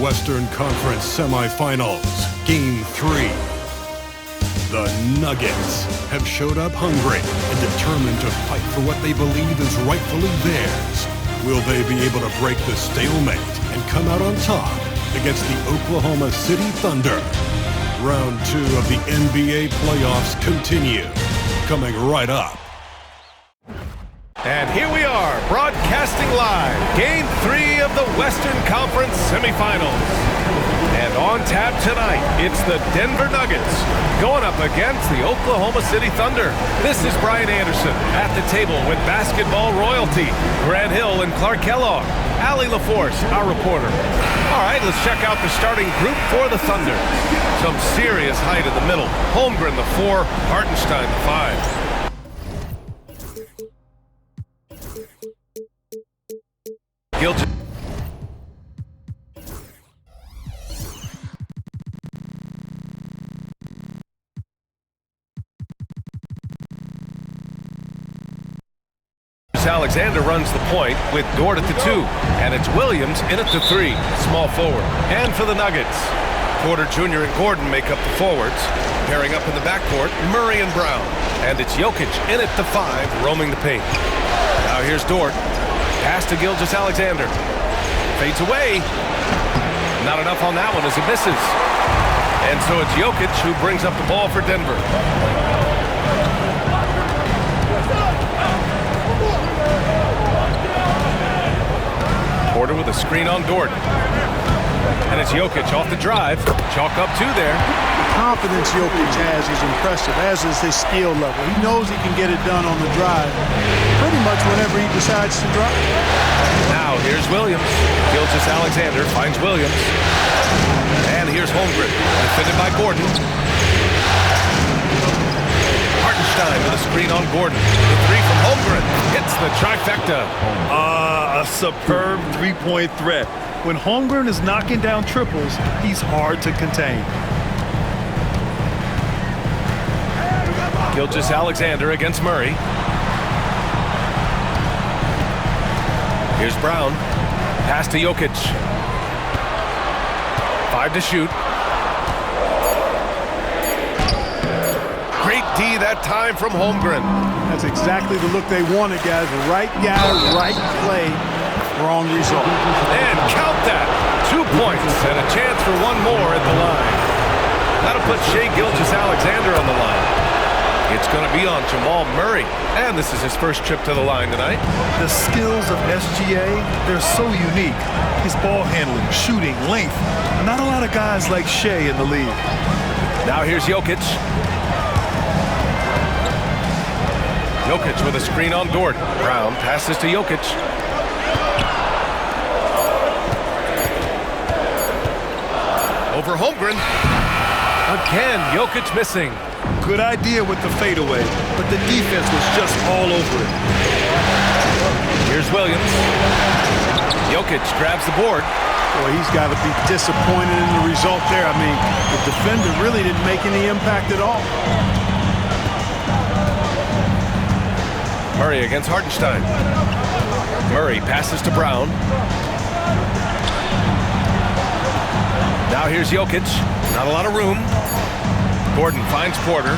Western Conference semifinals, Game 3. The Nuggets have showed up hungry and determined to fight for what they believe is rightfully theirs. Will they be able to break the stalemate and come out on top against the Oklahoma City Thunder? Round 2 of the NBA playoffs continue, coming right up. And here we are, broadcasting live, Game 3 of the Western Conference semifinals. And on tap tonight, it's the Denver Nuggets going up against the Oklahoma City Thunder. This is Brian Anderson at the table with basketball royalty, Grant Hill and Clark Kellogg, Allie LaForce, our reporter. All right, let's check out the starting group for the Thunder. Some serious height in the middle. Holmgren, the 4, Hartenstein, the 5. Gilgeous Alexander runs the point with Dort at the 2, and it's Williams in at the 3, small forward. And for the Nuggets, Porter Jr. and Gordon make up the forwards. Pairing up in the backcourt, Murray and Brown. And it's Jokic in at the 5, roaming the paint. Now here's Dort. Pass to Gilgeous Alexander. Fades away. Not enough on that one as it misses. And so it's Jokic who brings up the ball for Denver. Porter with a screen on Dort. And it's Jokic off the drive. Chalk up 2 there. The confidence Jokic has is impressive, as is his skill level. He knows he can get it done on the drive pretty much whenever he decides to drive. Now here's Williams. Gilgeous Alexander finds Williams. And here's Holmgren, defended by Gordon. Hartenstein with a screen on Gordon. The 3 from Holmgren hits the trifecta. A superb three-point threat. When Holmgren is knocking down triples, he's hard to contain. Gilgeous Alexander against Murray. Here's Brown. Pass to Jokic. 5 to shoot. Great D that time from Holmgren. That's exactly the look they wanted, guys. Right guy, right play, wrong result. And count that. 2 points and a chance for one more at the line. That'll put Shai Gilgeous-Alexander on the line. It's going to be on Jamal Murray. And this is his first trip to the line tonight. The skills of SGA, they're so unique. His ball handling, shooting, length. Not a lot of guys like Shai in the league. Now here's Jokic. Jokic with a screen on Dort. Brown passes to Jokic. Over Holmgren. Again, Jokic missing. Good idea with the fadeaway, but the defense was just all over it. Here's Williams. Jokic grabs the board. Boy, he's got to be disappointed in the result there. I mean, the defender really didn't make any impact at all. Murray against Hartenstein. Murray passes to Brown. Now here's Jokic. Not a lot of room. Gordon finds Porter.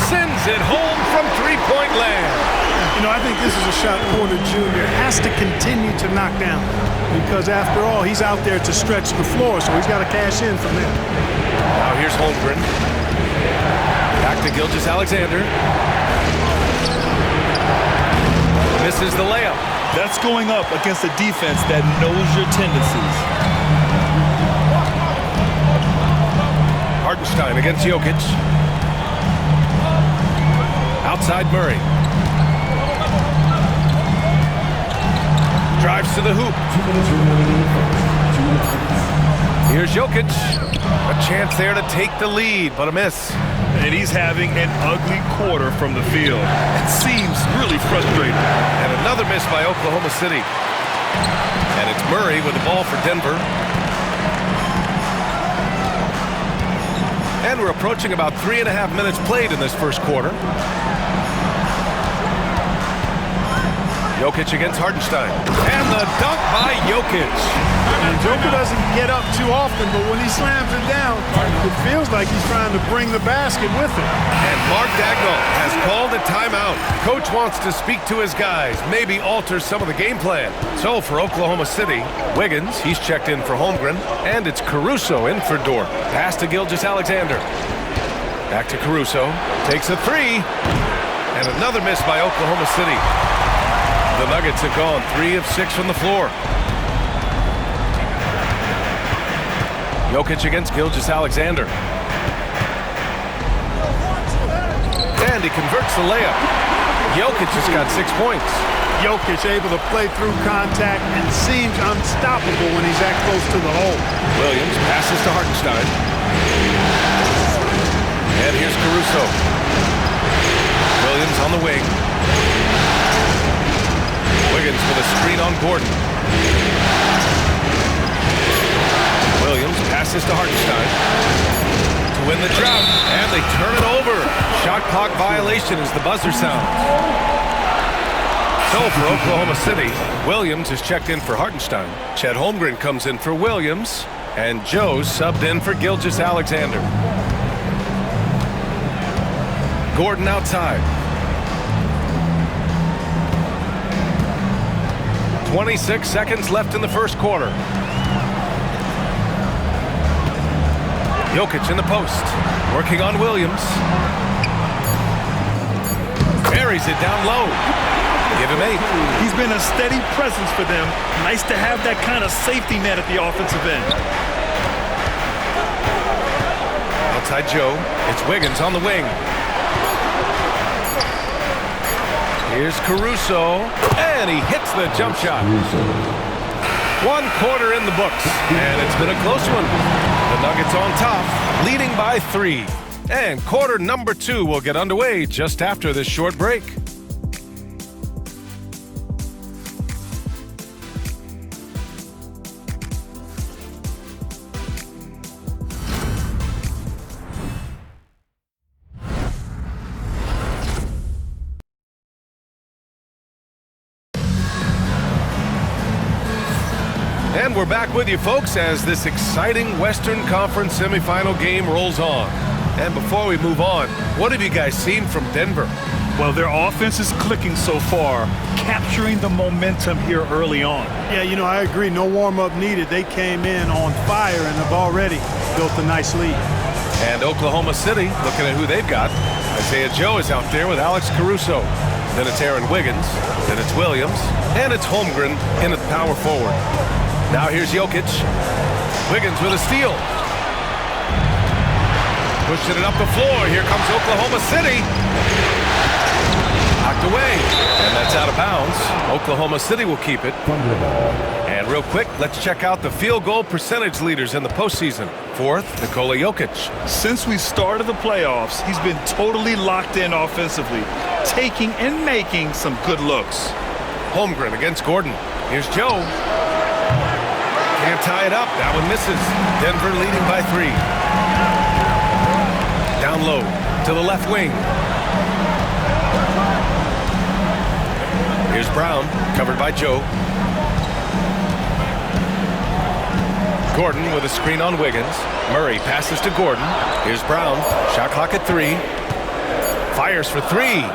Sends it home from three-point land. You know, I think this is a shot Porter Jr. has to continue to knock down, because after all, he's out there to stretch the floor, so he's got to cash in from there. Now here's Holmgren. Back to Gilgeous-Alexander. Misses the layup. That's going up against a defense that knows your tendencies. Hartenstein against Jokic. Outside Murray. Drives to the hoop. Here's Jokic. A chance there to take the lead, but a miss. And he's having an ugly quarter from the field. It seems really frustrating. And another miss by Oklahoma City. And it's Murray with the ball for Denver. And we're approaching about 3.5 minutes played in this first quarter. Jokic against Hartenstein. And the dunk by Jokic. And Joker doesn't get up too often, but when he slams it down, it feels like he's trying to bring the basket with him. And Mark Dagnall has called a timeout. Coach wants to speak to his guys, maybe alter some of the game plan. So for Oklahoma City, Wiggins, he's checked in for Holmgren, and it's Caruso in for Dort. Pass to Gilgeous-Alexander. Back to Caruso. Takes a three. And another miss by Oklahoma City. The Nuggets have gone 3 of 6 from the floor. Jokic against Gilgeous-Alexander. And he converts the layup. Jokic has got 6 points. Jokic able to play through contact and seems unstoppable when he's that close to the hole. Williams passes to Hartenstein. And here's Caruso. Williams on the wing. Wiggins with a screen on Gordon. Williams passes to Hartenstein to win the drought, and they turn it over. Shot clock violation as the buzzer sounds. So for Oklahoma City, Williams is checked in for Hartenstein. Chet Holmgren comes in for Williams, and Joe subbed in for Gilgeous-Alexander. Gordon outside. 26 seconds left in the first quarter. Jokic in the post, working on Williams. Buries it down low. Give him 8. He's been a steady presence for them. Nice to have that kind of safety net at the offensive end. Outside Joe, it's Wiggins on the wing. Here's Caruso, and he hits the jump shot. 1 quarter in the books, and it's been a close one. The Nuggets on top, leading by 3. And quarter number 2 will get underway just after this short break. And we're back with you, folks, as this exciting Western Conference semifinal game rolls on. And before we move on, what have you guys seen from Denver? Well, their offense is clicking so far, capturing the momentum here early on. Yeah, you know, I agree. No warm-up needed. They came in on fire and have already built a nice lead. And Oklahoma City, looking at who they've got. Isaiah Joe is out there with Alex Caruso. Then it's Aaron Wiggins. Then it's Williams. And it's Holmgren in at power forward. Now here's Jokic. Wiggins with a steal. Pushing it up the floor. Here comes Oklahoma City. Knocked away. And that's out of bounds. Oklahoma City will keep it. And real quick, let's check out the field goal percentage leaders in the postseason. 4th, Nikola Jokic. Since we started the playoffs, he's been totally locked in offensively, taking and making some good looks. Holmgren against Gordon. Here's Joe. Can't tie it up. That one misses. Denver leading by 3. Down low to the left wing. Here's Brown, covered by Joe. Gordon with a screen on Wiggins. Murray passes to Gordon. Here's Brown. Shot clock at 3. Fires for 3.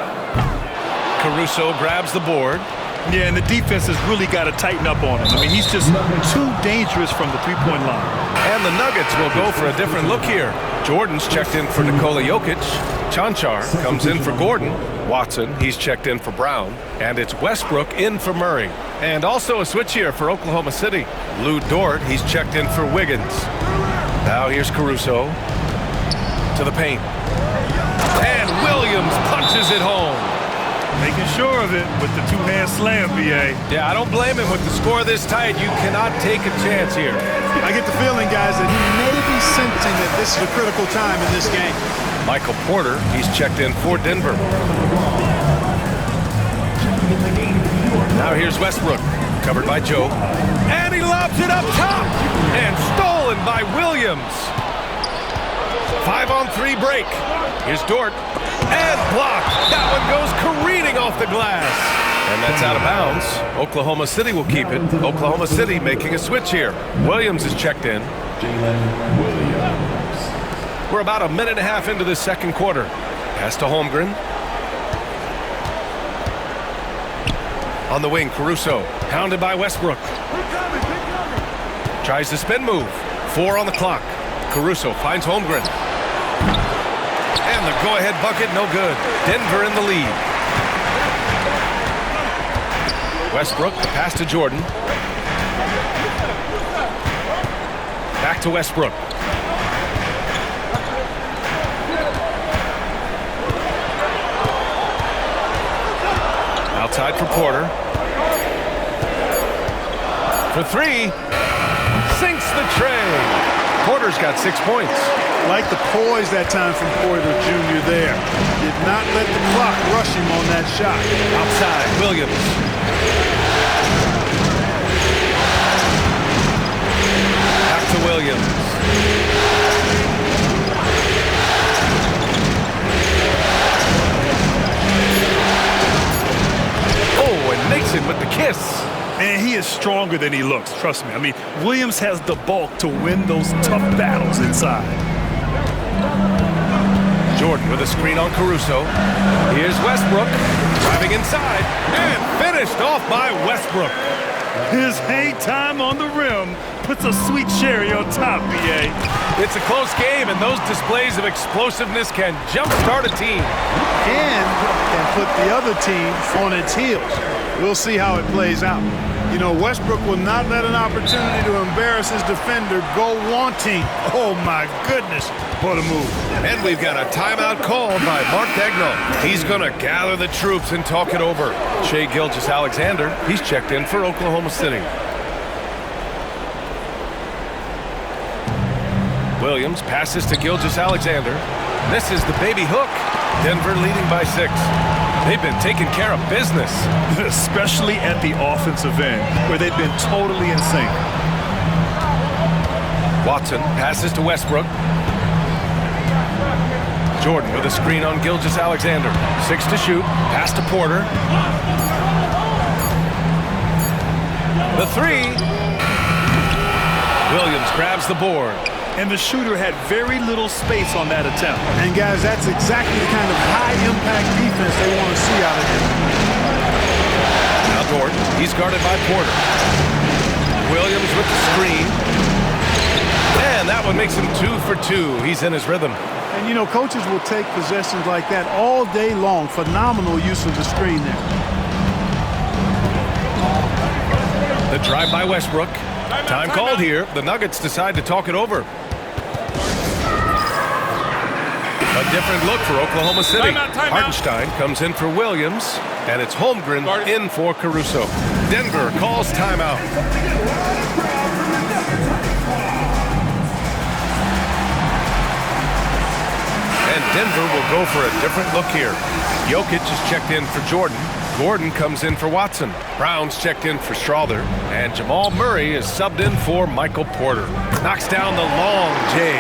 Caruso grabs the board. Yeah, and the defense has really got to tighten up on him. I mean, he's just too dangerous from the three-point line. And the Nuggets will go for a different look here. Jordan's checked in for Nikola Jokic. Chanchar comes in for Gordon. Watson, he's checked in for Brown. And it's Westbrook in for Murray. And also a switch here for Oklahoma City. Lou Dort, he's checked in for Wiggins. Now here's Caruso to the paint. And Williams punches it home. Making sure of it with the two-hand slam, B.A. Yeah, I don't blame him. With the score this tight, you cannot take a chance here. I get the feeling, guys, that he may be sensing that this is a critical time in this game. Michael Porter, he's checked in for Denver. Now here's Westbrook, covered by Joe. And he lobs it up top! And stolen by Williams. 5-on-3 break. Here's Dort. And blocked. That one goes careening off the glass. And that's out of bounds. Oklahoma City will keep it. Oklahoma City making a switch here. Williams is checked in. We're about a minute and a half into this second quarter. Pass to Holmgren. On the wing, Caruso. Hounded by Westbrook. Tries the spin move. 4 on the clock. Caruso finds Holmgren. And the go-ahead bucket, no good. Denver in the lead. Westbrook, pass to Jordan. Back to Westbrook. Outside for Porter. For 3. Sinks the tray. Porter's got 6 points. Like the poise that time from Porter Jr. there. Did not let the clock rush him on that shot. Outside, Williams. Back to Williams. Oh, and Mason with the kiss. Man, he is stronger than he looks, trust me. I mean, Williams has the bulk to win those tough battles inside. Jordan with a screen on Caruso. Here's Westbrook driving inside and finished off by Westbrook. His hang time on the rim puts a sweet cherry on top, B.A. It's a close game, and those displays of explosiveness can jumpstart a team. And can put the other team on its heels. We'll see how it plays out. You know, Westbrook will not let an opportunity to embarrass his defender go wanting. Oh, my goodness, what a move. And we've got a timeout called by Mark Daigneault. He's going to gather the troops and talk it over. Shai Gilgeous-Alexander, he's checked in for Oklahoma City. Williams passes to Gilgeous-Alexander. This is the baby hook. Denver leading by 6. They've been taking care of business. Especially at the offensive end, where they've been totally in sync. Watson passes to Westbrook. Jordan with a screen on Gilgeous-Alexander. 6 to shoot. Pass to Porter. The 3. Williams grabs the board. And the shooter had very little space on that attempt. And guys, that's exactly the kind of high-impact defense they want to see out of him. Now Dort, he's guarded by Porter. Williams with the screen. And that one makes him 2 for 2. He's in his rhythm. And, you know, coaches will take possessions like that all day long. Phenomenal use of the screen there. The drive by Westbrook. Time called here. The Nuggets decide to talk it over. A different look for Oklahoma City. Hartenstein comes in for Williams, and it's Holmgren in for Caruso. Denver calls timeout. And Denver will go for a different look here. Jokic is checked in for Jordan. Gordon comes in for Watson. Brown's checked in for Strawther. And Jamal Murray is subbed in for Michael Porter. Knocks down the long J.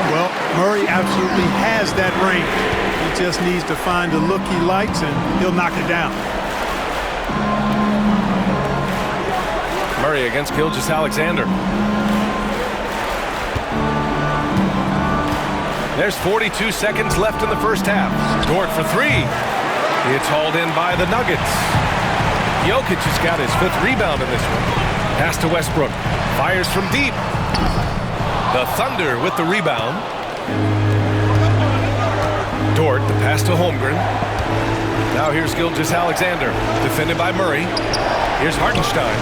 Well, Murray absolutely has that range. He just needs to find the look he likes, and he'll knock it down. Murray against Gilgeous-Alexander. There's 42 seconds left in the first half. Dort for 3. It's hauled in by the Nuggets. Jokic has got his 5th rebound in this one. Pass to Westbrook. Fires from deep. The Thunder with the rebound. Dort, the pass to Holmgren. Now here's Gilgeous-Alexander, defended by Murray. Here's Hartenstein.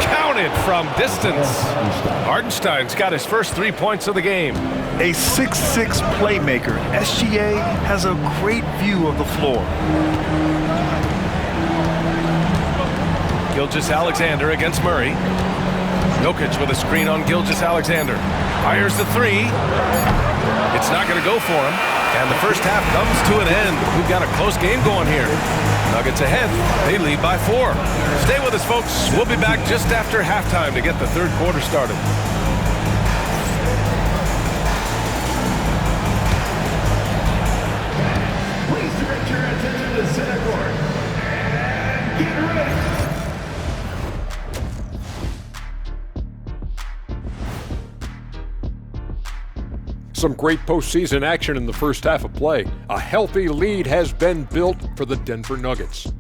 Counted from distance. Hartenstein's got his first 3 points of the game. A 6'6" playmaker. SGA has a great view of the floor. Gilgeous-Alexander against Murray. Jokic with a screen on Gilgeous-Alexander. Fires the 3. It's not going to go for him. And the first half comes to an end. We've got a close game going here. Nuggets ahead. They lead by 4. Stay with us, folks. We'll be back just after halftime to get the third quarter started. Please direct your attention to center court. And Some great postseason action in the first half of play. A healthy lead has been built for the Denver Nuggets.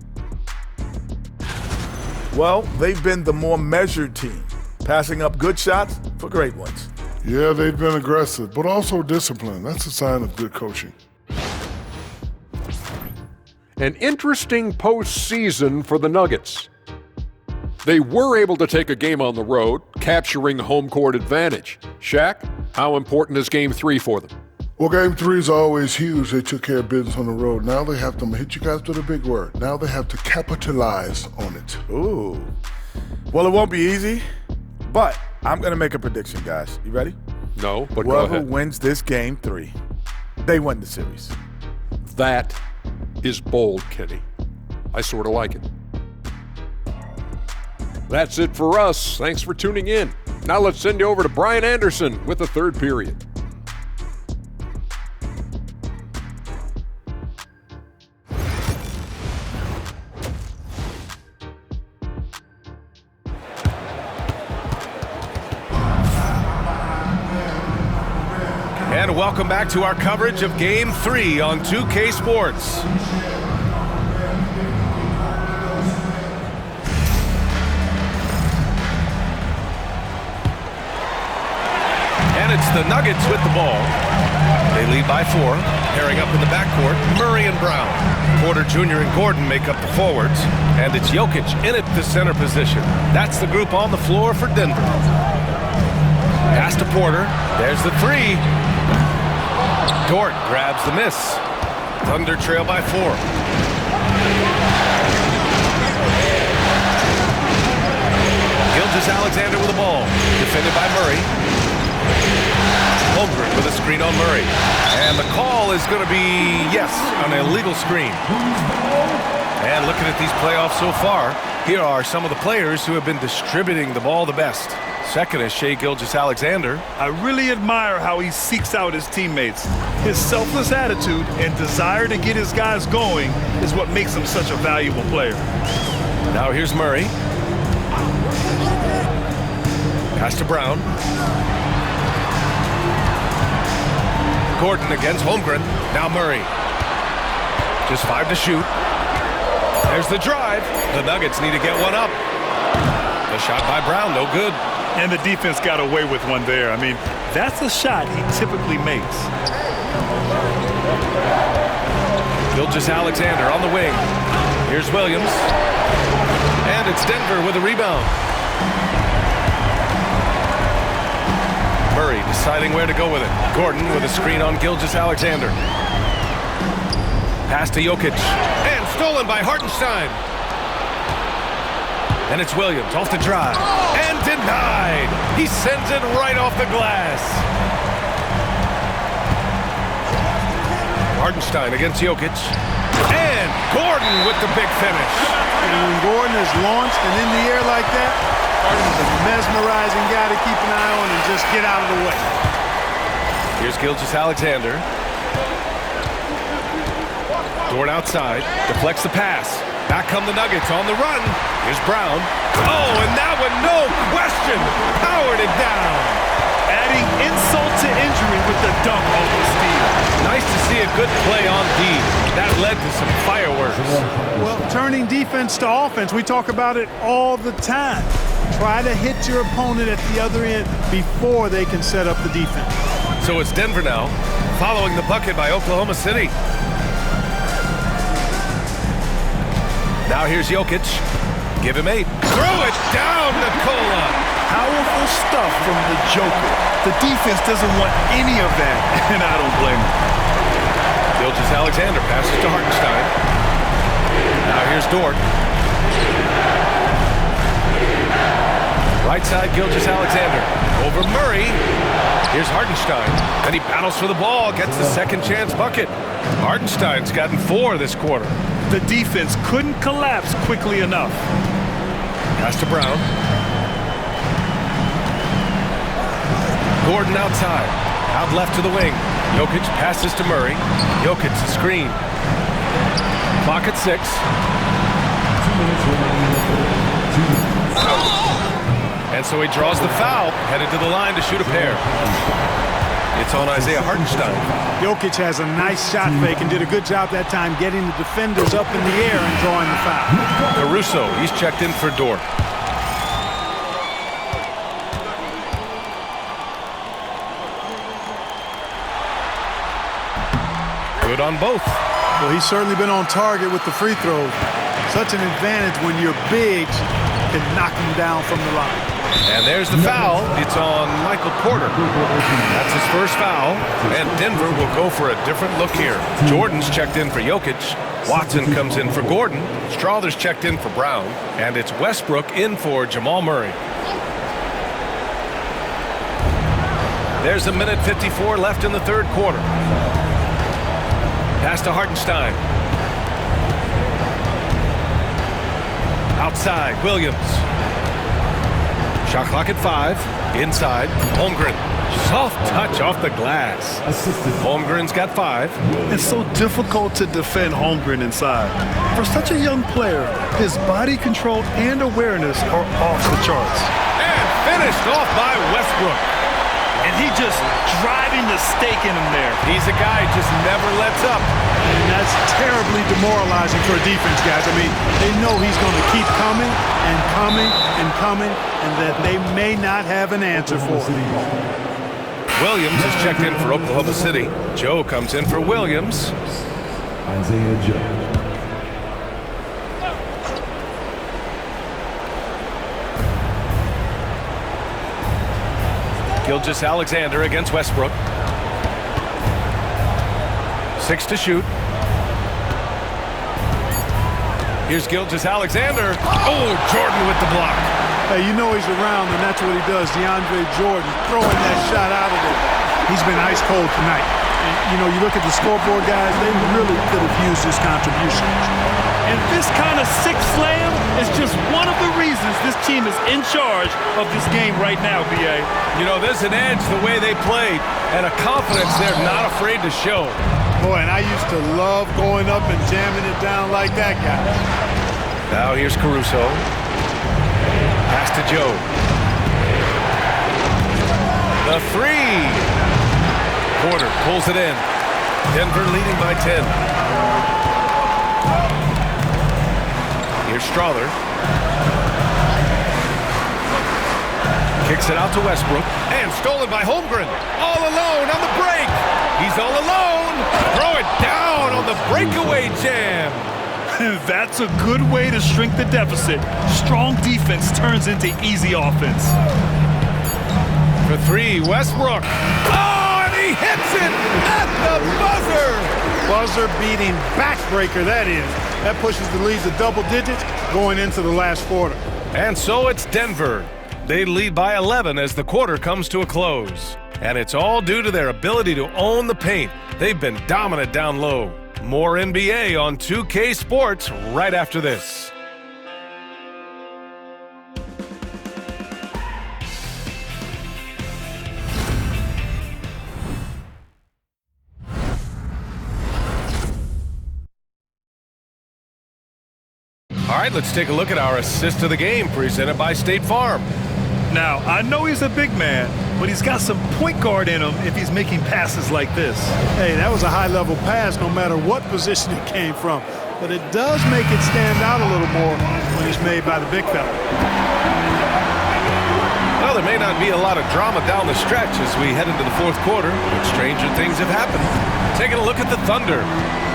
Well, they've been the more measured team, passing up good shots for great ones. Yeah, they've been aggressive, but also disciplined. That's a sign of good coaching. An interesting postseason for the Nuggets. They were able to take a game on the road, capturing home court advantage. Shaq, how important is Game 3 for them? Well, Game 3 is always huge. They took care of business on the road. Now they have to hit you guys with a big word. Now they have to capitalize on it. Ooh. Well, it won't be easy, but I'm going to make a prediction, guys. You ready? No, but go Whoever ahead. wins this Game 3, they win the series. That is bold, Kenny. I sort of like it. That's it for us. Thanks for tuning in. Now let's send you over to Brian Anderson with the third period. And welcome back to our coverage of Game 3 on 2K Sports. And it's the Nuggets with the ball. They lead by 4, pairing up in the backcourt, Murray and Brown. Porter Jr. and Gordon make up the forwards, and it's Jokic in at the center position. That's the group on the floor for Denver. Pass to Porter. There's the 3. Dort grabs the miss. Thunder trail by 4. Gilgeous-Alexander with the ball. Defended by Murray. Holmgren with a screen on Murray. And the call is going to be, yes, an illegal screen. And looking at these playoffs so far, here are some of the players who have been distributing the ball the best. Second is Shai Gilgeous-Alexander. I really admire how he seeks out his teammates. His selfless attitude and desire to get his guys going is what makes him such a valuable player. Now here's Murray. Pass to Brown. Gordon against Holmgren. Now Murray. Just 5 to shoot. There's the drive. The Nuggets need to get one up. The shot by Brown, no good. And the defense got away with one there. I mean, that's a shot he typically makes. Gilgeous-Alexander on the wing. Here's Williams. And it's Denver with a rebound. Murray deciding where to go with it. Gordon with a screen on Gilgeous-Alexander. Pass to Jokic. And stolen by Hartenstein. And it's Williams off the drive. And denied. He sends it right off the glass. Hartenstein against Jokic. And Gordon with the big finish. And when Gordon is launched and in the air like that, Harden's a mesmerizing guy to keep an eye on and just get out of the way. Here's Gilgeous-Alexander. Dort outside. Deflects the pass. Back come the Nuggets on the run. Here's Brown. Oh, and that one, no question, powered it down. Adding insult to injury with the dunk off the steal. Nice to see a good play on D. That led to some fireworks. Well, turning defense to offense, we talk about it all the time. Try to hit your opponent at the other end before they can set up the defense. So it's Denver now, following the bucket by Oklahoma City. Now here's Jokic. Give him 8. Throw it down, Nikola. Powerful stuff from the Joker. The defense doesn't want any of that, and I don't blame him. Gilgeous-Alexander passes to Hartenstein. Now here's Dort. Right side, Gilgeous-Alexander. Over Murray. Here's Hartenstein. And he battles for the ball, gets the second chance bucket. Hartenstein's gotten 4 this quarter. The defense couldn't collapse quickly enough. Pass to Brown. Gordon outside. Out left to the wing. Jokic passes to Murray. Jokic the screen. Clock at 6. And so he draws the foul, headed to the line to shoot a pair. It's on Isaiah Hartenstein. Jokic has a nice shot fake and did a good job that time getting the defenders up in the air and drawing the foul. Caruso, he's checked in for Dort. Good on both. Well, he's certainly been on target with the free throws. Such an advantage when your bigs can knock him down from the line. And there's the foul. It's on Michael Porter. That's his first foul. And Denver will go for a different look here. Jordan's checked in for Jokic. Watson comes in for Gordon. Strother's checked in for Brown. And it's Westbrook in for Jamal Murray. There's a minute 54 left in the third quarter. Pass to Hartenstein. Outside, Williams. Shot clock at 5. Inside, Holmgren. Soft touch off the glass. Holmgren's got 5. It's so difficult to defend Holmgren inside. For such a young player, his body control and awareness are off the charts. And finished off by Westbrook. And he just driving the stake in him there. He's a guy who just never lets up. And that's terribly demoralizing for a defense, guys. I mean, they know he's going to keep coming and coming and coming, and that they may not have an answer for him. Williams is checked in for Oklahoma City. Joe comes in for Williams. Isaiah Joe. Gilgeous-Alexander against Westbrook. 6 to shoot. Here's Gilgeous-Alexander. Oh, Jordan with the block. Hey, you know he's around, and that's what he does. DeAndre Jordan throwing that shot out of there. He's been ice cold tonight. And, you know, you look at the scoreboard, guys, they really could have used his contribution. And this kind of sick slam is just one of the reasons this team is in charge of this game right now, B.A. You know, there's an edge the way they played and a confidence they're not afraid to show. Boy, and I used to love going up and jamming it down like that, guys. Now here's Caruso. Pass to Joe. The 3. Porter pulls it in. Denver leading by 10. Here's Strother. Kicks it out to Westbrook. And stolen by Holmgren. All alone on the break. He's all alone. Throw it down on the breakaway jam. That's a good way to shrink the deficit. Strong defense turns into easy offense. For 3, Westbrook. Oh, and he hits it at the buzzer. Buzzer-beating backbreaker, that is. That pushes the lead to double digits going into the last quarter. And so it's Denver. They lead by 11 as the quarter comes to a close. And it's all due to their ability to own the paint. They've been dominant down low. More NBA on 2K Sports right after this. All right, let's take a look at our assist of the game presented by State Farm. Now, I know he's a big man, but he's got some point guard in him if he's making passes like this. Hey, that was a high-level pass no matter what position it came from. But it does make it stand out a little more when it's made by the big fella. Well, there may not be a lot of drama down the stretch as we head into the fourth quarter, but stranger things have happened. Taking a look at the Thunder.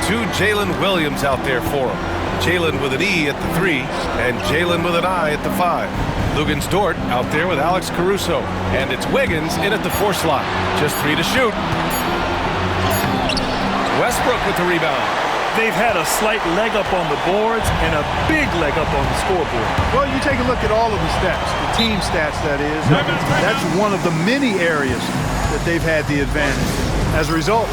2 Jalen Williams out there for them. Jalen with an E at the 3, and Jalen with an I at the 5. Lugens Dort out there with Alex Caruso, and it's Wiggins in at the 4 slot. Just 3 to shoot. Westbrook with the rebound. They've had a slight leg up on the boards and a big leg up on the scoreboard. Well, you take a look at all of the stats, the team stats, that is. That's one of the many areas that they've had the advantage. As a result,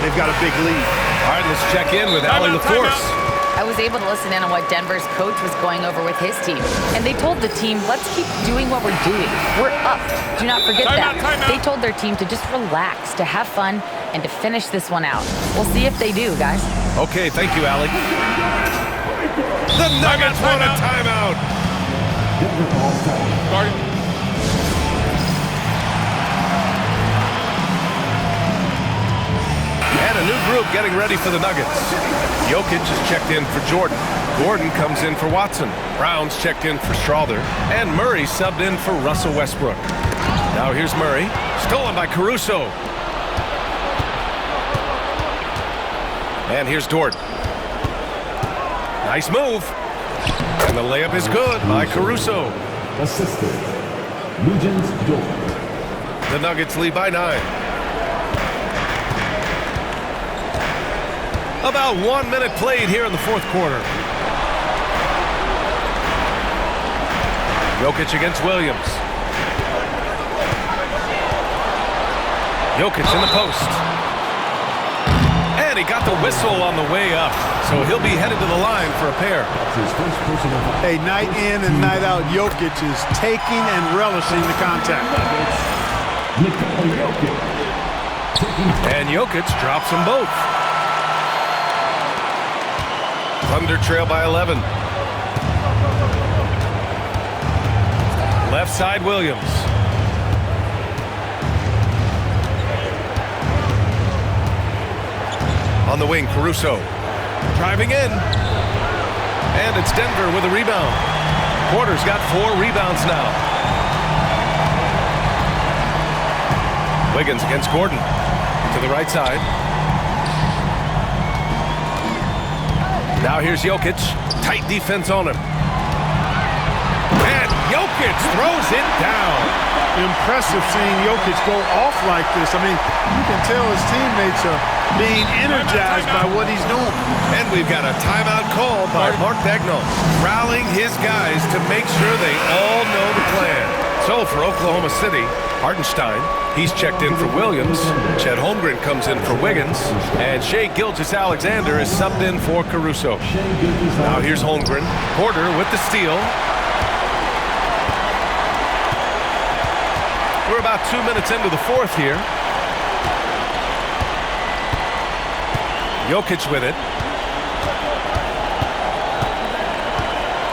they've got a big lead. All right, let's check in with Allie LaForce. I was able to listen in on what Denver's coach was going over with his team. And they told the team, let's keep doing what we're doing. We're up. Do not forget that. They told their team to just relax, to have fun, and to finish this one out. We'll see if they do, guys. Okay, thank you, Allie. The Nuggets want a timeout. group getting ready for the Nuggets. Jokic is checked in for Jordan. Gordon comes in for Watson. Brown's checked in for Strawther. And Murray subbed in for Russell Westbrook. Now here's Murray. Stolen by Caruso. And here's Dort. Nice move. And the layup is good by Caruso. Assisted. Nugent Dort. The Nuggets lead by 9. About 1 minute played here in the fourth quarter. Jokic against Williams. Jokic in the post. And he got the whistle on the way up. So he'll be headed to the line for a pair. Hey, night in and night out, Jokic is taking and relishing the contact. And Jokic drops them both. Thunder trail by 11. Left side, Williams. On the wing, Caruso. Driving in. And it's Denver with a rebound. Porter's got 4 rebounds now. Wiggins against Gordon. To the right side. Now here's Jokic. Tight defense on him. And Jokic throws it down. Impressive seeing Jokic go off like this. I mean, you can tell his teammates are being energized by what he's doing. And we've got a timeout call by Mark Daigneault, rallying his guys to make sure they all know the plan. So for Oklahoma City, Hartenstein, he's checked in for Williams. Chet Holmgren comes in for Wiggins. And Shai Gilgeous-Alexander is subbed in for Caruso. Now here's Holmgren. Porter with the steal. We're about 2 minutes into the fourth here. Jokic with it.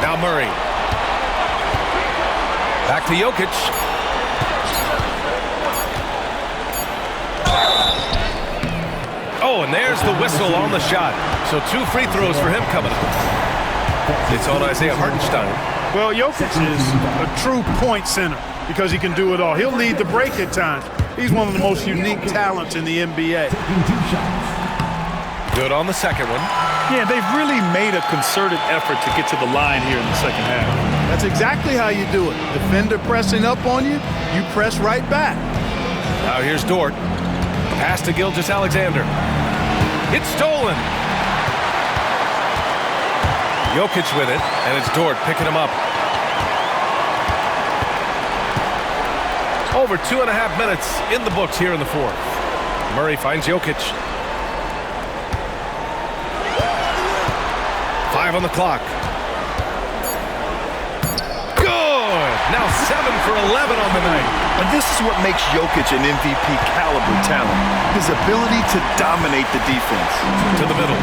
Now Murray. Back to Jokic. Oh, and there's the whistle on the shot. So 2 free throws for him coming up. It's on Isaiah Hartenstein. Well, Jokic is a true point center because he can do it all. He'll lead the break at times. He's one of the most unique talents in the NBA. Good on the second one. Yeah, they've really made a concerted effort to get to the line here in the second half. That's exactly how you do it. Defender pressing up on you, you press right back. Now here's Dort. Pass to Gilgeous-Alexander. It's stolen. Jokic with it, and it's Dort picking him up. Over 2.5 minutes in the books here in the fourth. Murray finds Jokic. 5 on the clock. Good! Now 7 for 11 on the night. And this is what makes Jokic an MVP caliber talent. His ability to dominate the defense. To the middle.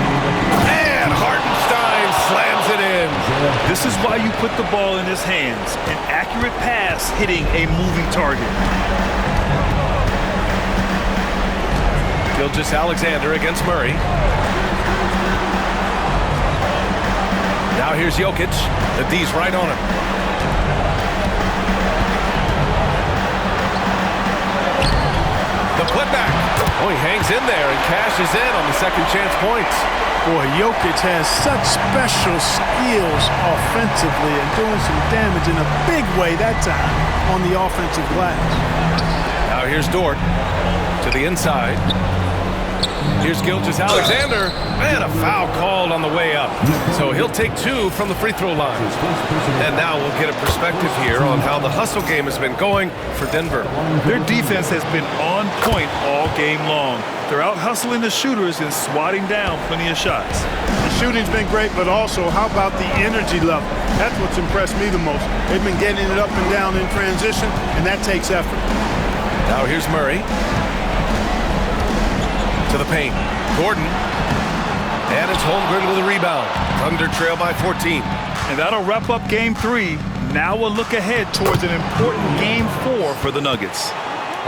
And Hartenstein slams it in. This is why you put the ball in his hands. An accurate pass hitting a moving target. Gilgeous-Alexander against Murray. Now here's Jokic. The D's right on him. The putback. Oh, he hangs in there and cashes in on the second chance points. Boy, Jokic has such special skills offensively and doing some damage in a big way that time on the offensive glass. Now here's Dort to the inside. Here's Gilgeous-Alexander, and a foul called on the way up. So he'll take 2 from the free throw line. And now we'll get a perspective here on how the hustle game has been going for Denver. Their defense has been on point all game long. They're out hustling the shooters and swatting down plenty of shots. The shooting's been great, but also how about the energy level? That's what's impressed me the most. They've been getting it up and down in transition, and that takes effort. Now here's Murray. To the paint. Gordon. And it's Holmgren with a rebound. Thunder trail by 14. And that'll wrap up Game 3. Now we'll look ahead towards an important Game 4 for the Nuggets.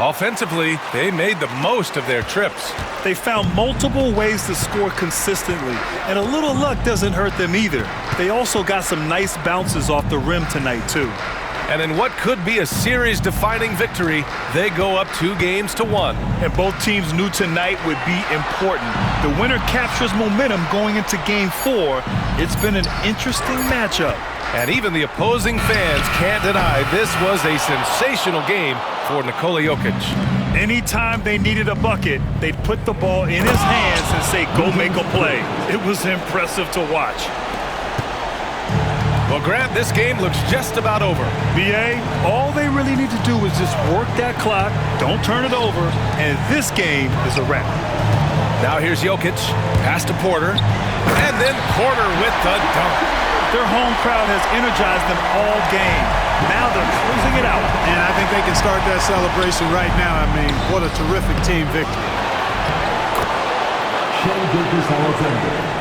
Offensively, they made the most of their trips. They found multiple ways to score consistently, and a little luck doesn't hurt them either. They also got some nice bounces off the rim tonight, too. And in what could be a series-defining victory, they go up 2-1. And both teams knew tonight would be important. The winner captures momentum going into Game 4. It's been an interesting matchup. And even the opposing fans can't deny this was a sensational game for Nikola Jokic. Anytime they needed a bucket, they'd put the ball in his hands and say, go make a play. It was impressive to watch. Well, Grant, this game looks just about over. B.A., all they really need to do is just work that clock, don't turn it over, and this game is a wrap. Now here's Jokic, pass to Porter, and then Porter with the dunk. Their home crowd has energized them all game. Now they're closing it out. And I think they can start that celebration right now. I mean, what a terrific team victory. Shea Gilgeous-Alexander.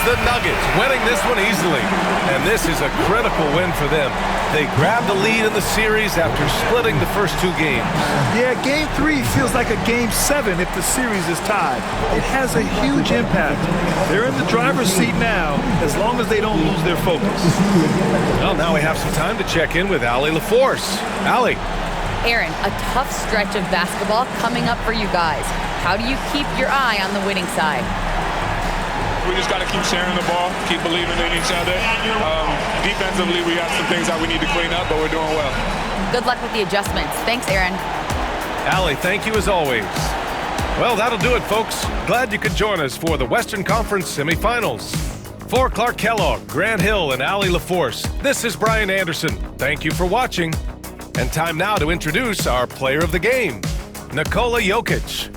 The Nuggets winning this one easily, and this is a critical win for them. They grabbed the lead in the series after splitting the first 2 games. Yeah, Game 3 feels like a Game 7 if the series is tied. It has a huge impact. They're in the driver's seat now, as long as they don't lose their focus. Well, now we have some time to check in with Allie LaForce. Allie. Aaron, a tough stretch of basketball coming up for you guys. How do you keep your eye on the winning side? We just got to keep sharing the ball, keep believing in each other. Defensively, we got some things that we need to clean up, but we're doing well. Good luck with the adjustments. Thanks, Aaron. Allie, thank you as always. Well, that'll do it, folks. Glad you could join us for the Western Conference semifinals. For Clark Kellogg, Grant Hill, and Allie LaForce, this is Brian Anderson. Thank you for watching. And time now to introduce our player of the game, Nikola Jokic.